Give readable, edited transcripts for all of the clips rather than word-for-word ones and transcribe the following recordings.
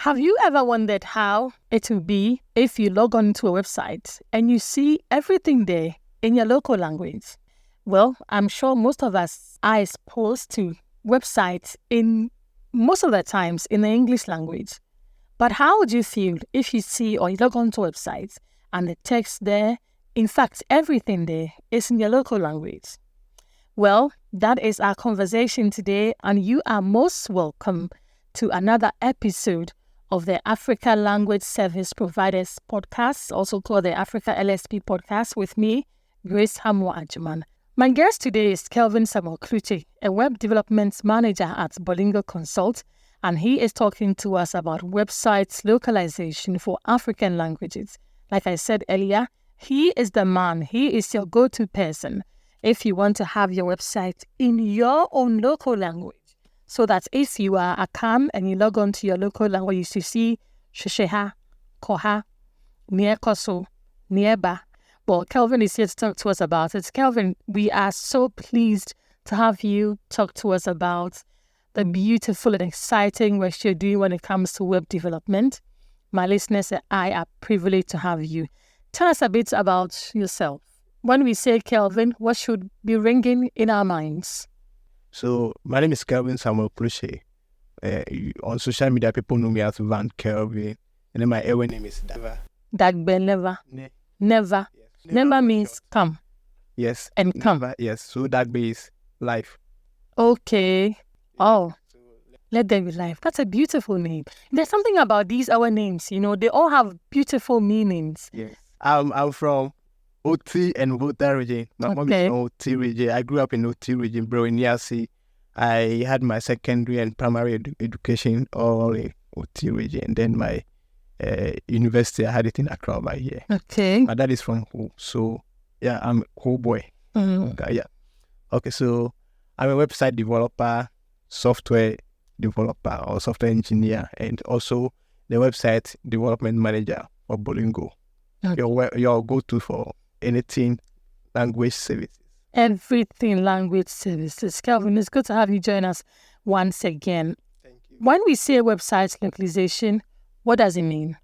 Have you ever wondered how it would be if you log on to a website and you see everything there in your local language? Well, I'm sure most of us are exposed to websites in most of the times in the English language. But how would you feel if you see or you log on to websites and the text there, in fact, everything there is in your local language? Well, that is our conversation today, and you are most welcome to another episode of the Africa Language Service Providers Podcast, also called the Africa LSP Podcast, with me, Grace Hamo Ajuman. My guest today is Kelvin Klutse, a web development manager at Bolingo Consult, and he is talking to us about websites localization for African languages. Like I said earlier, he is the man, he is your go-to person if you want to have your website in your own local language. So that if you are a Kam and you log on to your local language, you see Shesheha, Koha, Niekoso, Nieba. Well, Kelvin is here to talk to us about it. Kelvin, we are so pleased to have you talk to us about the beautiful and exciting work you're doing when it comes to web development. My listeners and I are privileged to have you. Tell us a bit about yourself. When we say Kelvin, what should be ringing in our minds? So, my name is Kelvin Klutse. On social media, people know me as Van Kelvin. And then my Ewe name is Dagbe. Dagbe, never. Never. Yes. Never means come. Yes. And come. Never, yes. So, Dagbe is life. Okay. Oh. Let there be life. That's a beautiful name. There's something about these our names, they all have beautiful meanings. Yes. I'm from OT and Volta region. My mom is from OT region. I grew up in OT region, bro, in Yasi. I had my secondary and primary education all in OT region. And then my university, I had it in Accra over here. Okay. My dad is from Ho. So, yeah, I'm a Ho boy. Mm-hmm. Okay, yeah. Okay, so I'm a website developer, software developer or software engineer, and also the website development manager for Bolingo. Okay. Your go-to for anything language services. Everything language services. Kelvin, it's good to have you join us once again. Thank you. When we say website localization, what does it mean?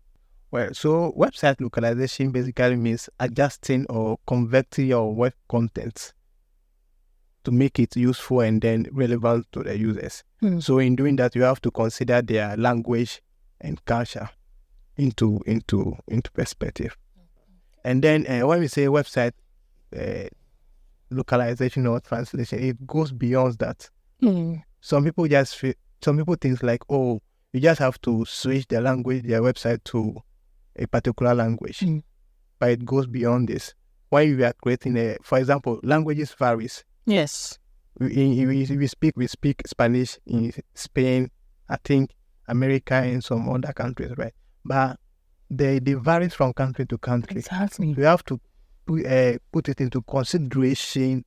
Well, so website localization basically means adjusting or converting your web content to make it useful and then relevant to the users. So in doing that, you have to consider their language and culture into perspective. And then when we say website localization or translation, it goes beyond that. Some people think like, oh, you just have to switch their language, their website to a particular language. But it goes beyond this. When we are creating for example, languages varies. Yes. We speak Spanish in Spain, I think America and some other countries, right? But they vary from country to country. Exactly. You have to put it into consideration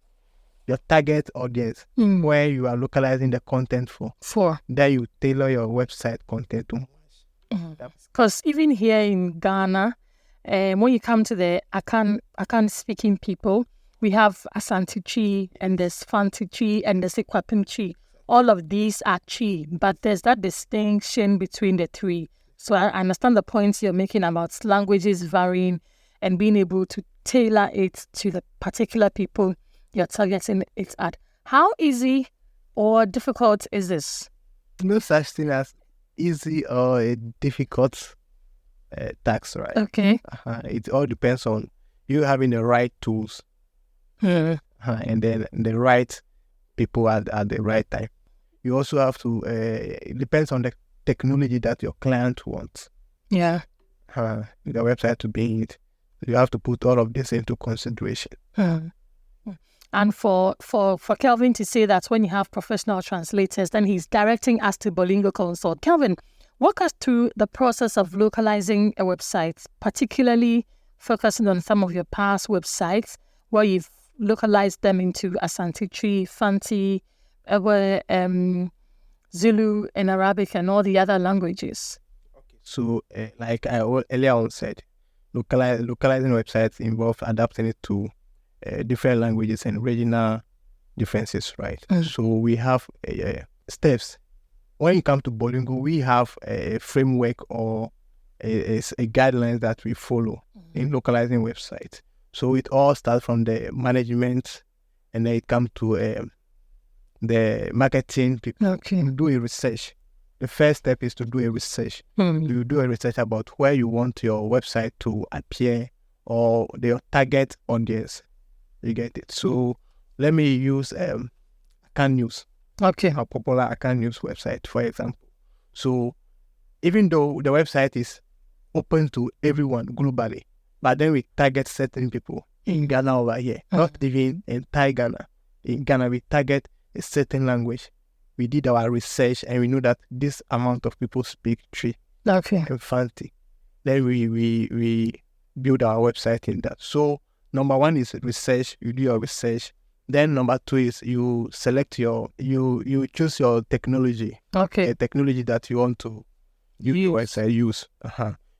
your target audience, where you are localizing the content for. Then you tailor your website content to. Because even here in Ghana, when you come to the Akan speaking people, we have Asante Chi and there's Fanti Chi and there's Ikwapim Chi. All of these are Chi, but there's that distinction between the three. So I understand the points you're making about languages varying and being able to tailor it to the particular people you're targeting it at. How easy or difficult is this? No such thing as easy or a difficult task, right? Okay. It all depends on you having the right tools and then the right people at the right time. You also have to, it depends on the technology that your client wants. Yeah. The website to be it. You have to put all of this into consideration. And for Kelvin to say that when you have professional translators, then he's directing us to Bolingo Consult. Kelvin, walk us through the process of localizing a website, particularly focusing on some of your past websites where you've localized them into Asante Chi, Fanti, Zulu, and Arabic, and all the other languages. Okay. So, like I earlier on said, localizing websites involve adapting it to different languages and regional differences, right? So we have steps when you come to Bolingo, we have a framework or a guidelines that we follow in localizing websites. So it all starts from the management, and then it comes to the marketing people. Okay. Do a research. The first step is to do a research. You do a research about where you want your website to appear or your target audience. You get it. So let me use Account News. Okay. A popular Account News website, for example. So even though the website is open to everyone globally, but then we target certain people in Ghana over here, not even entire Ghana. In Ghana, we target a certain language. We did our research and we know that this amount of people speak Twi and Fanti. Then we build our website in that. So number one is research. You do your research. Then number two is you select you choose your technology. Okay. A technology that you want to use.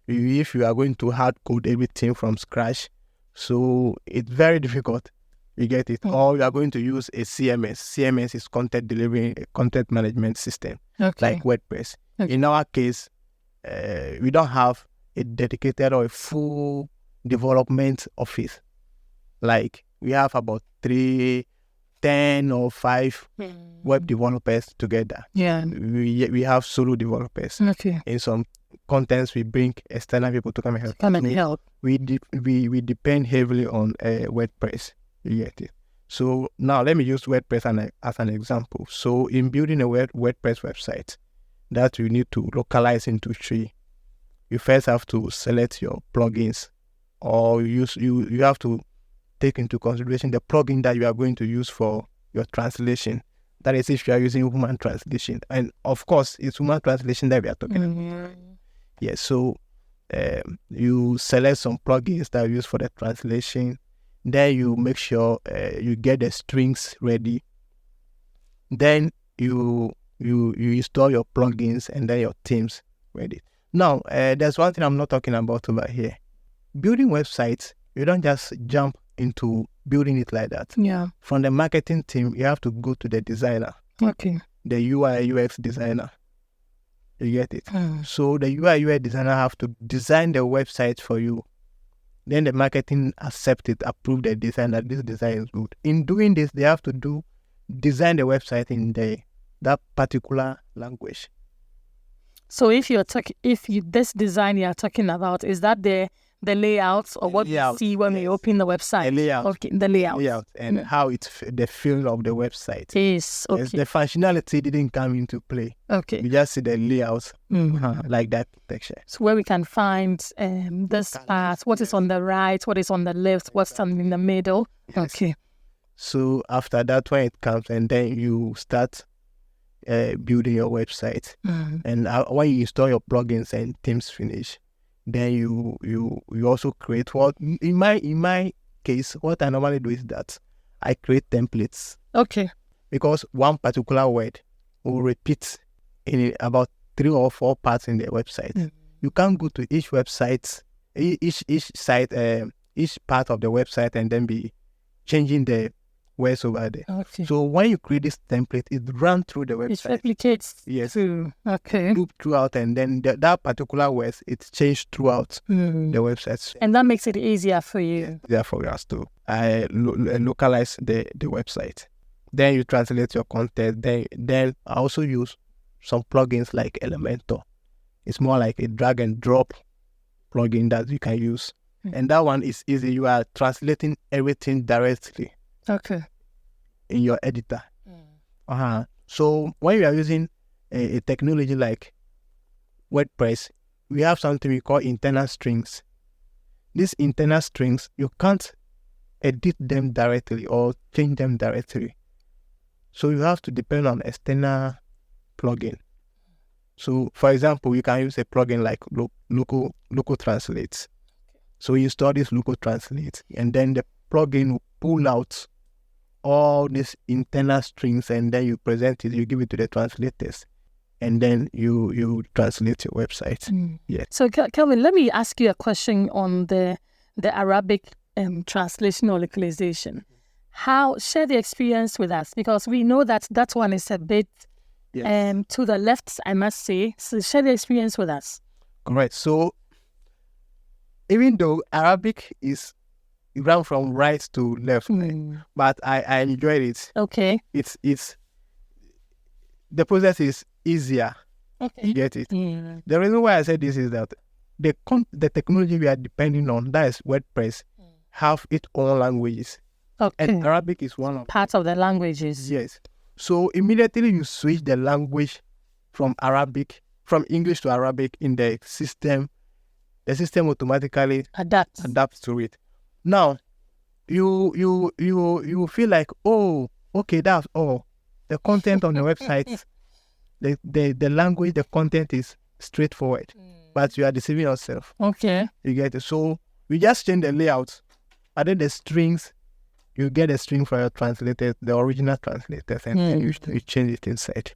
If you are going to hard code everything from scratch, so it's very difficult. You get it. Or you are going to use a CMS. CMS is content delivery, content management system, like WordPress. In our case, we don't have a dedicated or a full development office. Like we have about 10 or 5 web developers together. Yeah. We have solo developers. Okay. In some contents, we bring external people to come and help. We depend heavily on WordPress. You get it. So now let me use WordPress as an example. So in building a WordPress website that you need to localize into Twi, you first have to select your plugins, or you have to take into consideration the plugin that you are going to use for your translation. That is, if you are using human translation, and of course it's human translation that we are talking about. Yes. So you select some plugins that you use for the translation. Then you make sure you get the strings ready. Then you install your plugins and then your themes ready. Now, there's one thing I'm not talking about over here. Building websites, you don't just jump into building it like that. Yeah. From the marketing team, you have to go to the designer. Okay. The UI UX designer. You get it? So the UI UX designer have to design the website for you. Then the marketing accept it, approve the design, that this design is good. In doing this, they have to design the website in that particular language. So if this design you're talking about, is that the layouts or what you see when we open the website? The layout. Okay, the layout. And how it's the feel of the website. Yes, okay. Yes, the functionality didn't come into play. Okay. You just see the layouts like that texture. So where we can find this part, what is on the right, what is on the left, what's in the middle. Yes. Okay. So after that, when it comes, and then you start building your website. And when you install your plugins and themes finish, then you also create what in my case, what I normally do is that I create templates. Okay. Because one particular word will repeat in about 3 or 4 parts in the website. You can't go to each website, each site, each part of the website and then be changing the words over there. Okay. So when you create this template, it runs through the website. It replicates. Yes. Okay. Loop throughout, and then that particular words, it's changed throughout the website. And that makes it easier for you. Yeah, for us to localize the website. Then you translate your content. Then I also use some plugins like Elementor. It's more like a drag and drop plugin that you can use. And that one is easy. You are translating everything directly. Okay. In your editor. So when you are using a technology like WordPress, we have something we call internal strings. These internal strings, you can't edit them directly or change them directly. So you have to depend on external plugin. So for example, you can use a plugin like Local Translate. So you install this Local Translate, and then the plugin will pull out all these internal strings, and then you present it, you give it to the translators, and then you translate your website. Yeah. So Kelvin, let me ask you a question on the Arabic translation or localization. Share the experience with us, because we know that one is a bit Yes. to the left, I must say. So share the experience with us. Correct. So even though Arabic is run from right to left, but I enjoyed it. Okay. It's the process is easier. Okay. You get it? Yeah. The reason why I said this is that the technology we are depending on, that is WordPress, have its own languages. Okay. And Arabic is one of part of the languages. Yes. So immediately you switch the language from English to Arabic in the system automatically adapts to it. Now, you feel like, oh, okay, that's all. The content on the website, the language, the content is straightforward, but you are deceiving yourself. Okay. You get it? So we just change the layout, and then the strings, you get a string for your translators, the original translators, and then you change it inside.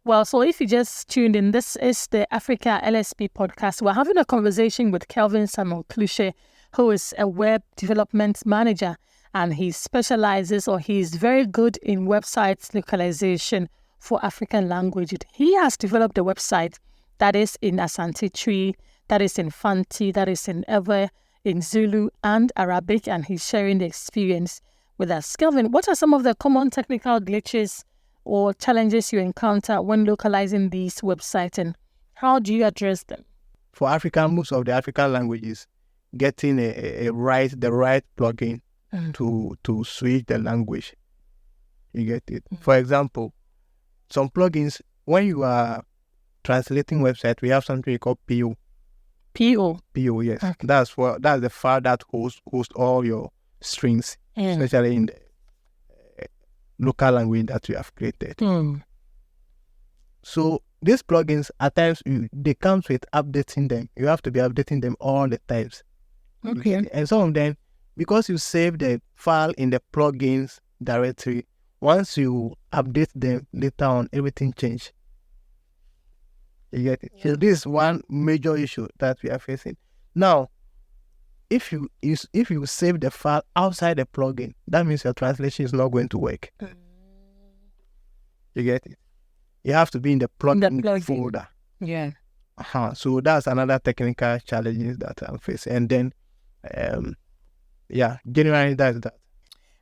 Well, so if you just tuned in, this is the Africa LSP podcast. We're having a conversation with Kelvin Samuel Klutse, who is a web development manager, and he specializes, or he's very good in websites localization for African languages. He has developed a website that is in Asante Tree, that is in Fanti, that is in Ewe, in Zulu and Arabic, and he's sharing the experience with us. Kelvin, what are some of the common technical glitches or challenges you encounter when localizing these websites, and how do you address them? For African, most of the African languages, getting the right plugin to switch the language. You get it? For example, some plugins, when you are translating website, we have something we call PO. PO, yes. Okay. That's the file that hosts all your strings, especially in the local language that you have created. So these plugins, at times, they come with updating them. You have to be updating them all the times. Okay. And some of them, because you save the file in the plugins directory, once you update them later on, everything changes. You get it? So this is one major issue that we are facing. Now, if you save the file outside the plugin, that means your translation is not going to work. You get it? You have to be in the plugin folder. Yeah. So that's another technical challenge that I'm facing. And then, generally that's that.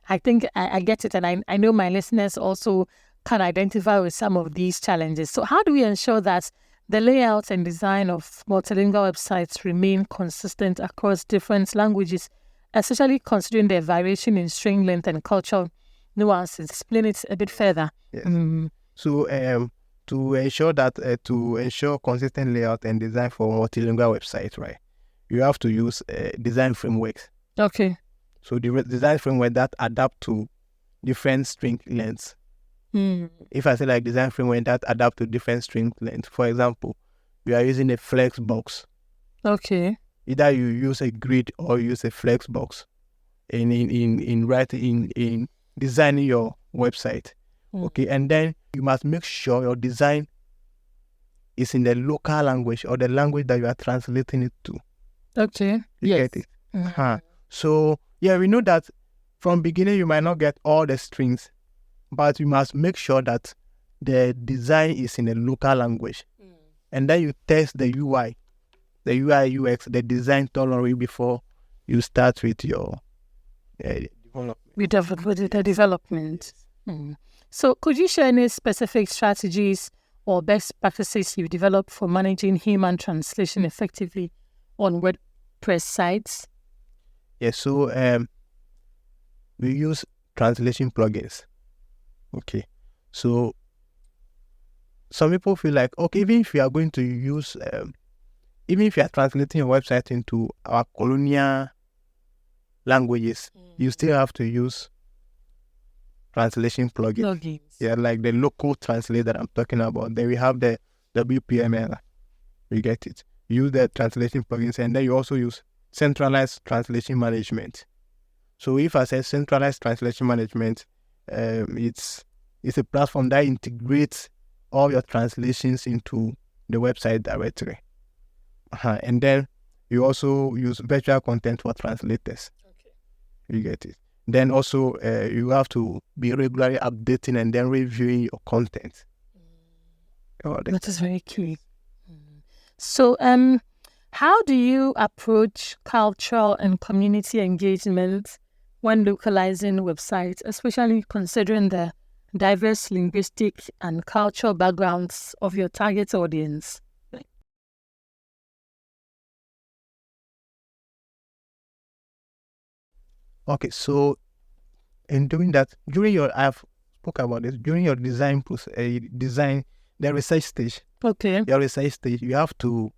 I think I get it, and I know my listeners also can identify with some of these challenges. So how do we ensure that the layout and design of multilingual websites remain consistent across different languages, especially considering the variation in string length and cultural nuances? Explain it a bit further. Yes. So to ensure consistent layout and design for multilingual websites, right, you have to use design frameworks. Okay. So the design framework that adapt to different string lengths. If I say like design framework that adapt to different string lengths, for example, you are using a flex box. Okay. Either you use a grid or you use a flex box in designing your website. Okay, and then you must make sure your design is in the local language or the language that you are translating it to. Okay. You get it? So we know that from beginning you might not get all the strings, but you must make sure that the design is in a local language. And then you test the UI, UX, the design thoroughly before you start with your development. With the development. So could you share any specific strategies or best practices you've developed for managing human translation effectively on WordPress sites? Yes, so we use translation plugins. Okay, so some people feel like, okay, even if you are going to use, even if you are translating your website into our colonial languages, you still have to use translation plugins. Yeah, like the local translate that I'm talking about. Then we have the WPML. You get it. You use the translation plugins, and then you also use centralized translation management. So if I say centralized translation management, it's a platform that integrates all your translations into the website directory. And then you also use virtual content for translators. Okay. You get it. Then also you have to be regularly updating and then reviewing your content. all that. That is very key. So, how do you approach cultural and community engagement when localizing websites, especially considering the diverse linguistic and cultural backgrounds of your target audience? Okay, so in doing that, I've spoke about this, during your design process, the research stage. Okay. Your research stage, you have to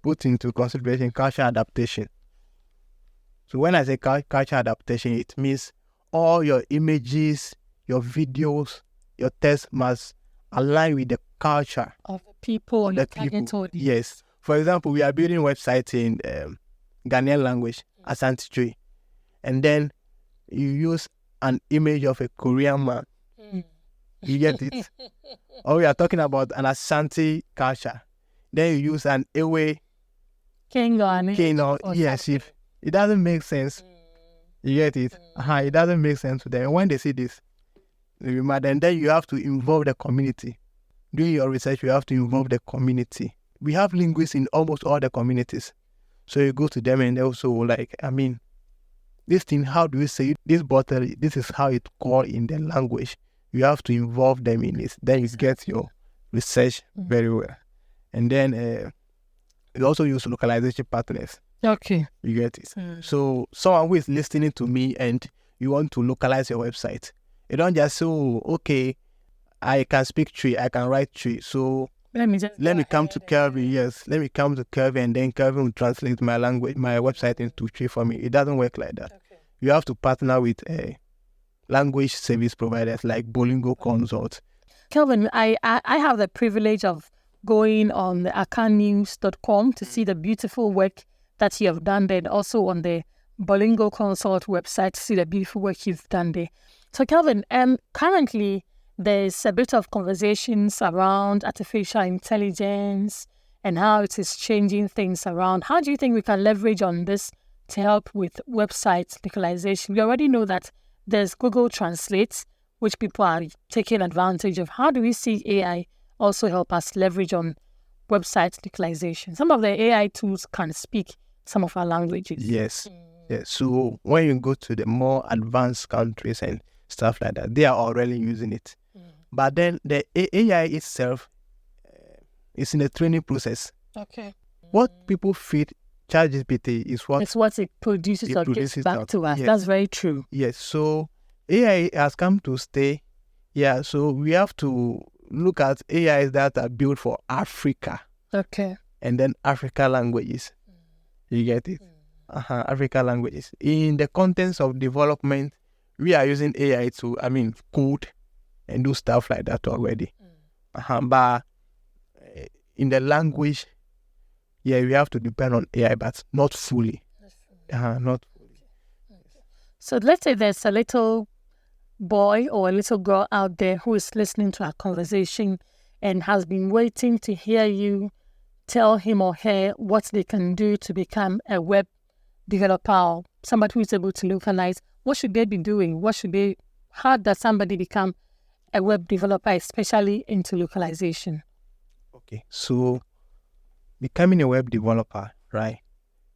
put into consideration cultural adaptation. So when I say cultural adaptation, it means all your images, your videos, your text must align with the culture Of the people or the your target audience. Yes. For example, we are building a website in Ghanaian language, Asante Tree, and then you use an image of a Korean man. You get it? Or we are talking about an Asante culture. Then you use an Ewe Kano. Yes, if it doesn't make sense. You get it? It doesn't make sense to them. When they see this, they will mad. And then you have to involve the community. Doing your research, you have to involve the community. We have linguists in almost all the communities. So you go to them and they also this thing, how do we say it? This bottle, this is how it's called in the language. You have to involve them in it. Then you get your research very well. And then you also use localization partners. Okay. You get it? So someone who is listening to me and you want to localize your website, you don't just say, okay, I can speak Tree, I can write Tree. So let me come to Kelvin. Yes, let me come to Kelvin, and then Kelvin will translate my language, my website into Tree for me. It doesn't work like that. Okay. You have to partner with language service providers like Bolingo Consult. Kelvin, I have the privilege of going on the akannews.com to see the beautiful work that you have done there, and also on the Bolingo Consult website to see the beautiful work you've done there. So Kelvin, currently there's a bit of conversations around artificial intelligence and how it is changing things around. How do you think we can leverage on this to help with website localization? We already know that there's Google Translate, which people are taking advantage of. How do we see AI also help us leverage on website localization? Some of the AI tools can speak some of our languages. Yes. Yes. So when you go to the more advanced countries and stuff like that, they are already using it. But then the AI itself is in the training process. Okay. What people feed ChatGPT is what it produces or gives back to us. Yes. That's very true. Yes. So AI has come to stay. Yeah. So we have to look at AIs that are built for Africa. Okay. And then Africa languages. You get it? Africa languages. In the contents of development, we are using AI to, code and do stuff like that already. But in the language, we have to depend on AI, but not fully. Not fully. So let's say there's a little boy or a little girl out there who is listening to our conversation and has been waiting to hear you tell him or her what they can do to become a web developer or somebody who is able to localize. What should they be doing? How does somebody become a web developer, especially into localization? Okay, so becoming a web developer, right?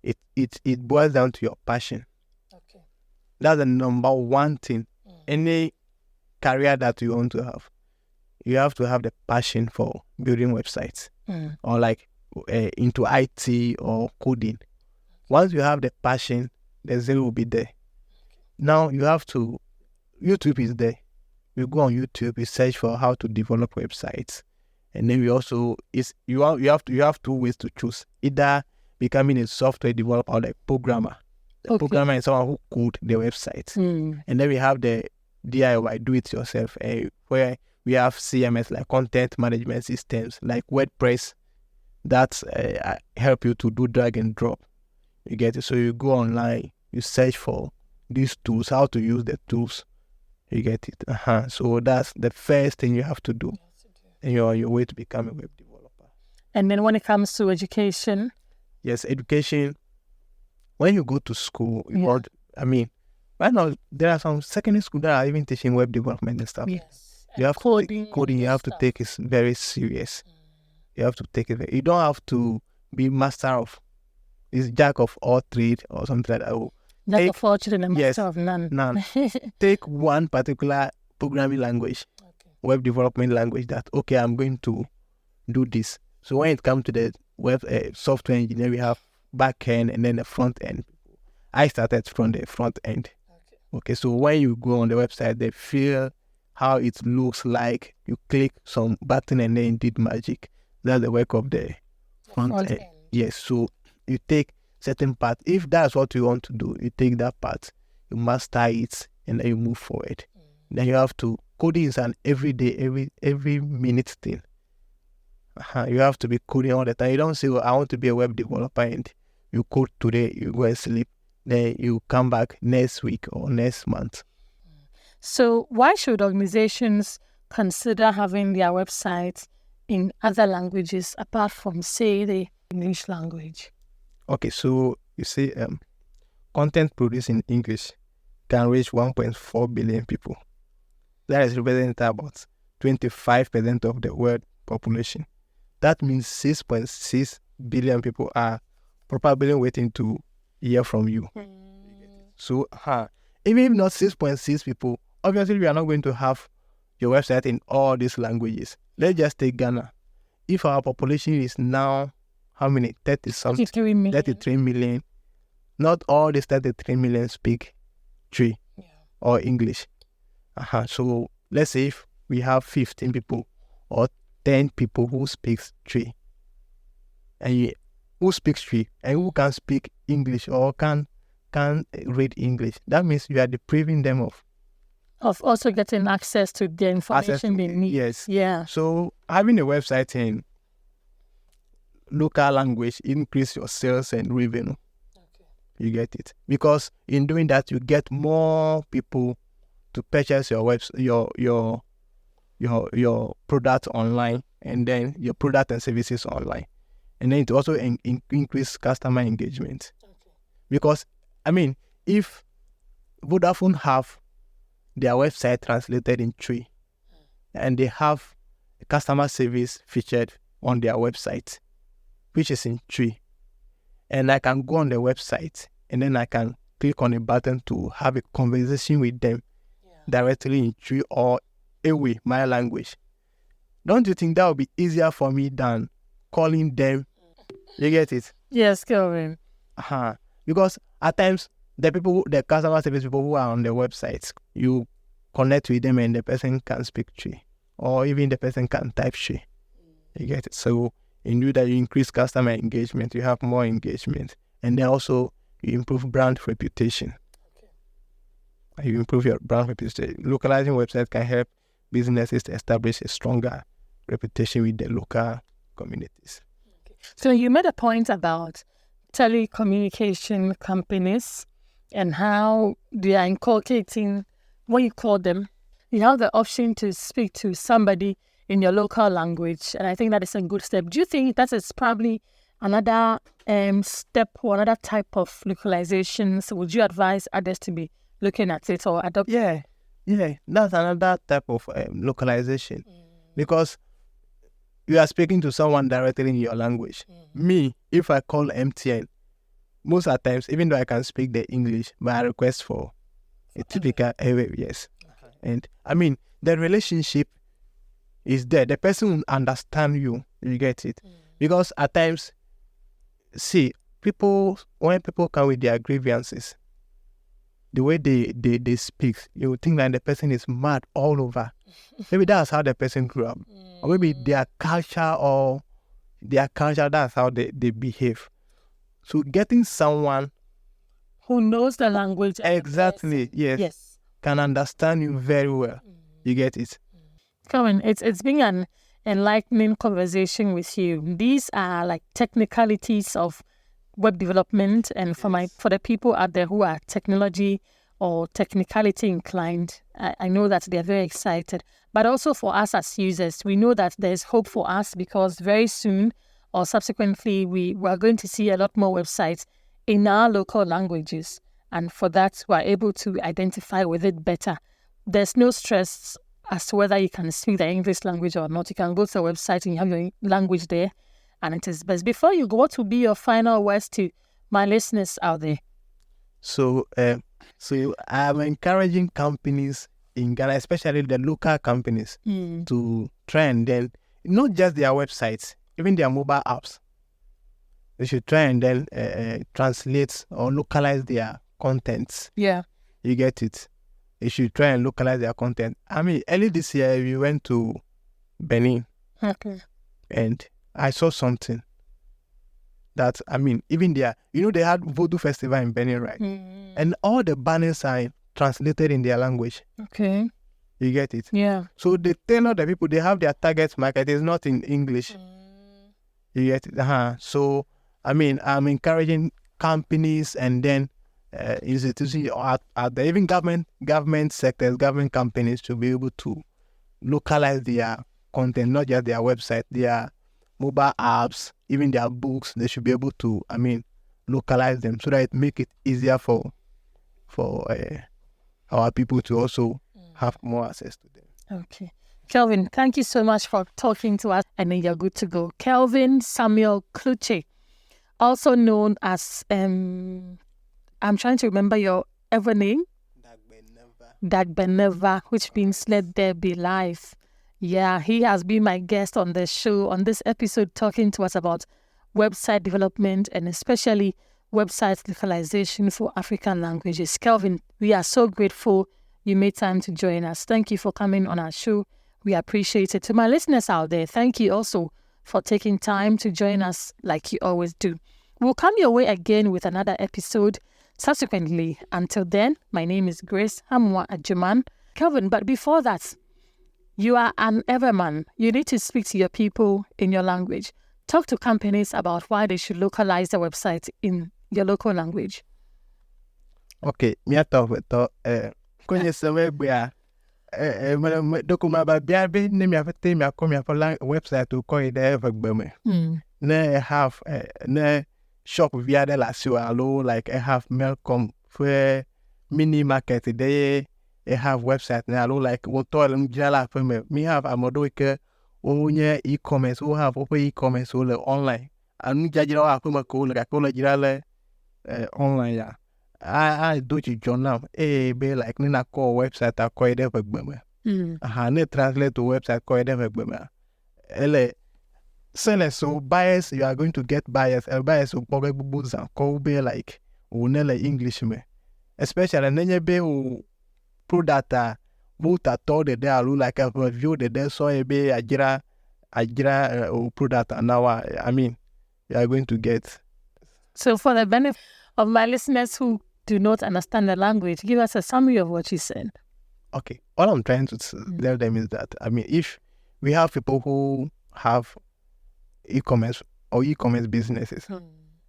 It boils down to your passion. Okay. That's the number one thing. Any career that you want to have, you have to have the passion for building websites or into IT or coding. Once you have the passion, the zeal will be there. Now YouTube is there. You go on YouTube, you search for how to develop websites, and then you have two ways to choose: either becoming a software developer or like programmer. The programmer is someone who code the website, and then we have the DIY, do it yourself, where we have CMS like content management systems like WordPress that help you to do drag and drop. You get it? So you go online, you search for these tools, how to use the tools. You get it? So that's the first thing you have to do. And you're on your way to become a web developer. And then when it comes to education? Yes, education. When you go to school, right now there are some secondary schools that are even teaching web development and stuff. Yes. You have coding. Coding you have to take is very serious. You have to take it. You don't have to be master of. It's jack of all trade or something like that. Jack of all trade and master yes, of none. None. Take one particular programming language, web development language that, okay, I'm going to do this. So when it comes to the web software engineer, we have back end and then the front end. I started from the front end. Okay, so when you go on the website, they feel how it looks like. You click some button and then it did magic. That's the work of the front end. Yes, so you take certain part. If that's what you want to do, you take that part, you master it, and then you move forward. Then you have to, coding is an everyday, every minute thing. You have to be coding all the time. You don't say, well, I want to be a web developer, and you code today, you go and sleep, then you come back next week or next month. So why should organizations consider having their websites in other languages apart from, say, the English language? Okay, so you see, content produced in English can reach 1.4 billion people. That is representing about 25% of the world population. That means 6.6 billion people are probably waiting to hear from you. So, even if not 6.6 people, obviously we are not going to have your website in all these languages. Let's just take Ghana. If our population is now, how many? 33 million. Not all these 33 million speak Twi or English. So let's say if we have 15 people or 10 people who speak Twi, and who speaks Twi and who can speak English or can read English, that means you are depriving them of also getting access to the information they need. Yes. Yeah. So having a website in local language increase your sales and revenue. You get it, because in doing that you get more people to purchase your product online, and then your product and services online, and then it also increase customer engagement. Because if Vodafone have their website translated in Twi, and they have a customer service featured on their website, which is in Twi, and I can go on the website and then I can click on a button to have a conversation with them directly in Twi or Ewe, my language. Don't you think that would be easier for me than calling them? You get it? Yes, Kelvin. Because at times, the customer service people who are on the websites, you connect with them and the person can speak Twi, or even the person can type Twi. You get it? So in doing that, you increase customer engagement, you have more engagement, and then also you improve brand reputation. You improve your brand reputation. Localizing websites can help businesses to establish a stronger reputation with the local communities. So you made a point about telecommunication companies and how they are inculcating, when you call them, you have the option to speak to somebody in your local language. And I think that is a good step. Do you think that is probably another step or another type of localization? So would you advise others to be looking at it or adopt? Yeah, that's another type of localization, because you are speaking to someone directly in your language. Me, if I call MTN, most of the times, even though I can speak the English, but I request for a typical yes. And the relationship is there. The person will understand you. You get it? Because at times, when people come with their grievances, the way they speak, you would think that the person is mad all over. Maybe that's how the person grew up. Or maybe their culture, that's how they behave. So getting someone who knows the language exactly, yes, can understand you very well. You get it? Kelvin, it's been an enlightening conversation with you. These are like technicalities of web development, and for the people out there who are technology or technicality inclined, I know that they're very excited. But also for us as users, we know that there's hope for us, because very soon or subsequently we are going to see a lot more websites in our local languages, and for that we're able to identify with it better. There's no stress as to whether you can speak the English language or not. You can go to the website and you have your language there, and it is best. Before you go, what will be your final words to my listeners out there? So I'm encouraging companies in Ghana, especially the local companies, to try and then, not just their websites, even their mobile apps, they should try and then translate or localize their contents. Yeah. You get it? They should try and localize their content. I mean, early this year, we went to Benin. Okay. And I saw something that, I mean, even there, they had Voodoo Festival in Benin, right? And all the banners are translated in their language. Okay. You get it? Yeah. So they tell other people they have their target market. It's not in English. You get it? So, I mean, I'm encouraging companies and then institutions, even government sectors, government companies to be able to localize their content, not just their website, their mobile apps, even their books. They should be able to, localize them so that it make it easier for our people to also have more access to them. Okay. Kelvin, thank you so much for talking to us, and then you're good to go. Kelvin Samuel Klutse, also known as, I'm trying to remember your ever name. Dagbeneva, which means let there be life. Yeah, he has been my guest on the show, on this episode, talking to us about website development and especially website localization for African languages. Kelvin, we are so grateful you made time to join us. Thank you for coming on our show. We appreciate it. To my listeners out there, thank you also for taking time to join us like you always do. We'll come your way again with another episode subsequently. Until then, my name is Grace Hamwa Ajuman. Kelvin, but before that, you are an Everman. You need to speak to your people in your language. Talk to companies about why they should localize their website in your local language. Okay, me talk with kwenye sewe bia dokuma ba bia be ne me afete me akomi afola website to call it evergbeme. Ne have ne shop via de la alo like I have Melcom for mini market they have website na alo like what to jala for me have amodo ke onye e-commerce who have open e-commerce or online anu jajira akoma ko la ko la jira online ya I do it journal be like nina call website a ko ide fagbeme ne translate to website ko ide fagbeme ele sellers so buyers you are going to get buyers buyers will probably books and call be like unele English me especially nenye be o product both at all the day like a review the day so be ajira product and now I mean you are going to get. So for the benefit of my listeners who do not understand the language, give us a summary of what you said. Okay, all I'm trying to tell them is that if we have people who have e-commerce or e-commerce businesses,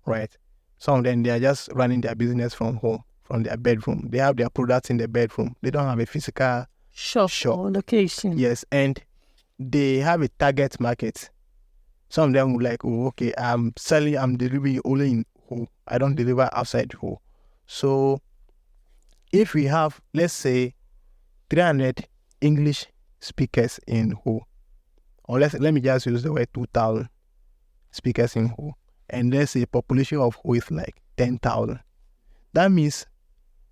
right? Some of them they are just running their business from home, from their bedroom. They have their products in their bedroom. They don't have a physical shop or location. Yes, and they have a target market. Some of them will like, oh, okay, I'm delivering only in Ho. I don't deliver outside Ho. So if we have, let's say, 300 English speakers in Ho, or let me just use the word 2,000 speakers in Ho, and let's say population of Ho is like 10,000. That means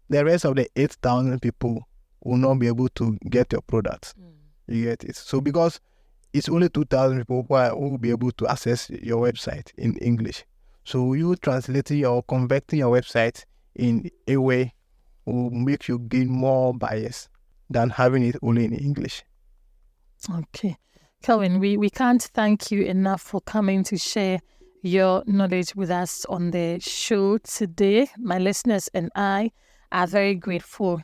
the rest of the 8,000 people will not be able to get your products. You get it? So because it's only 2,000 people who will be able to access your website in English. So you translating or converting your website in a way will make you gain more buyers than having it only in English. Okay. Kelvin, we can't thank you enough for coming to share your knowledge with us on the show today. My listeners and I are very grateful.